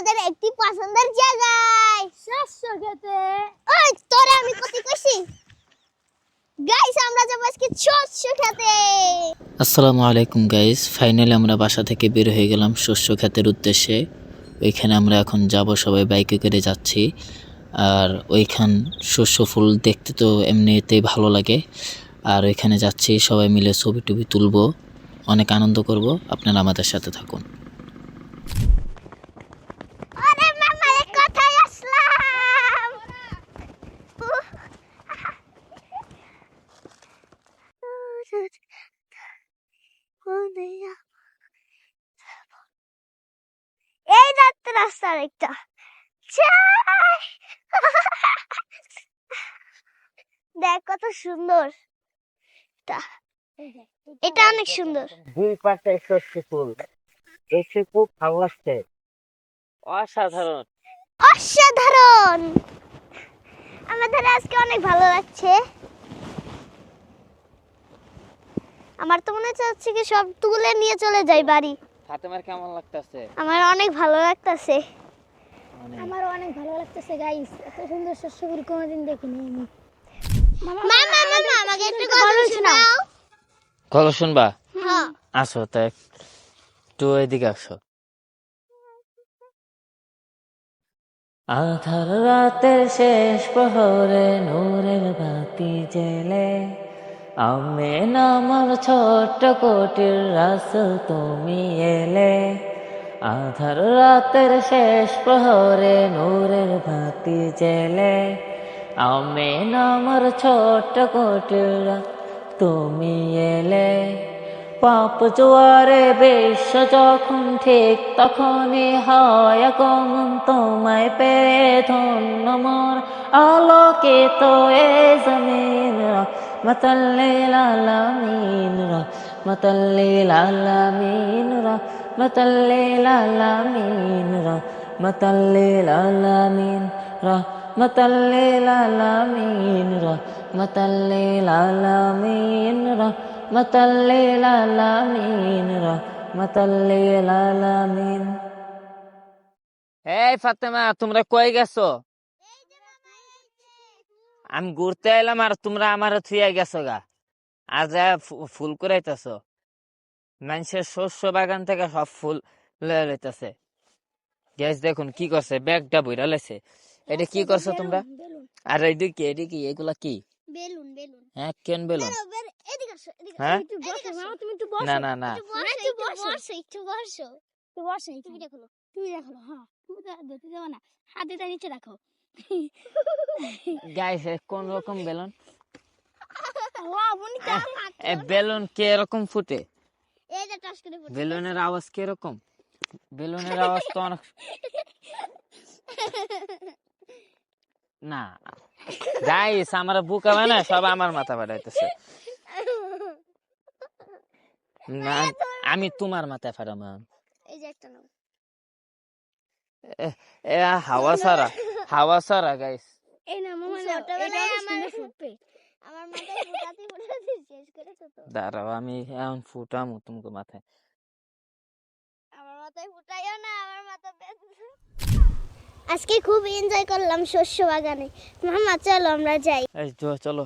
আমাদের একটি পছন্দের জায়গায় শস্য খেতে। ওই তোরে আমি কত কইছি গাইস, আমরা যাব আজকে শস্য খেতে। আসসালামু আলাইকুম গাইস, ফাইনালি আমরা বাসা থেকে বের হয়ে গেলাম শস্য ক্ষেতের উদ্দেশ্যে। ওইখানে আমরা এখন যাব, সবাই বাইকে করে যাচ্ছি। আর ওইখান শস্য ফুল দেখতে তো এমনিতেই ভালো লাগে। আর ওইখানে যাচ্ছি, সবাই মিলে ছবি টবি তুলবো, অনেক আনন্দ করব। আপনারা আমাদের সাথে থাকুন। আরে মামা, এক কথাই আসলাম। এই যাত্রা রাস্তার একটা দেখ কত সুন্দর। এটা অনেক সুন্দর। দুই পাশে শস্য ফুল দেখে খুব ভালো লাগছে, অসাধারণ। অসাধারণ, আমাদের আজকে অনেক ভালো লাগছে। আমার তো মনে হচ্ছে কি সব তুলে নিয়ে চলে যাই বাড়ি। ফাতেমার কেমন লাগতেছে? আমার অনেক ভালো লাগতেছে। আমারও অনেক ভালো লাগতেছে গাইস, এত সুন্দর শস্যগুলো কোনোদিন দেখিনি আমি। মামা মামা আমাকে একটা গল্প শোনাও। গল্প শুনবা? হ্যাঁ। আসো তো, একটু এদিকে আসো। আধার রাতের শেষ প্রহরে নূরের বাতি জেলে আমেন আমার ছোট্ট কোটির রাসূল তুমি এলে। আধার রাতের শেষ প্রহরে নূরের বাতি জেলে আমেন আমার ছোট্ট কোটির তুমি এলে। পাপ জোয়ারে বিশ্ব যখন ঠিক তখনই হয় আগমন তোমায় পেয়ে ধন্য মোর আলোকিত এ জমিন। রহমাতাল লিল আলামিন, রহমাতাল লিল আলামিন, রহমাতাল লিল আলামিন, রহমাতাল লিল আলামিন, রহমাতাল লিল আলামিন, রহমাতাল লিল আলামিন, রহমাতাল লিল আলামিন, রহমাতাল লিল আলামিন। এই ফাতেমা, তোমরা কই গেছো? আমি ঘুরতে এলাম আর তোমরা আমার থুয়ে গেছো গা। আর যা ফুল কুড়াইতেছো, মানুষের শস্য বাগান থেকে সব ফুল লয়ে লইতেছে। গ্যাস দেখুন কি করছে, ব্যাগটা বইরা লেছে। এটা কি করছো তোমরা? আর এদিকে এদিকে এগুলা কি? Balloon balloon. হ্যাঁ, কেন বেলুন? এদিকে আসো, এদিকে হ্যাঁ? একটু বসো মামা, তুমি একটু না না না, একটু বসো, একটু বসো। তো বসে তুমি দেখো। তুমি দেখো, হ্যাঁ তুমি তো ধরতে যাবো না, হাতেটা নিচে রাখো। গাইস কোন রকম বেলুন? ওয়াও বনিতা, বেলুন কে রকম ফুটে? এই যে টাস করে পড়ছে। বেলুনের আওয়াজ কিরকম? বেলুনের আওয়াজ তো অনেক। না গাইস, আমার বুকা মানে সব আমার মাথা ফাটাইতেছে। না, আমি তোমার মাথায় ফাটাম। এই যে একটা নাও। এ হাওয়া সারা, হাওয়া সারা গাইস। এই না মামা না, ছোটবেলায় এটা আমার সুন্দর ফুটবে। আমার মাথায় ফুটাতে ফুটাতে শেষ করেছো তো। দাঁড়াও, আমি এখন ফুটামো তোমাকে মাথায়। আমার মাথায় ফুটাইও না, আমার মাথা ব্যথা। আজকে খুব এনজয় করলাম শস্য বাগানে। মামা চলো আমরা যাই। এই চলো।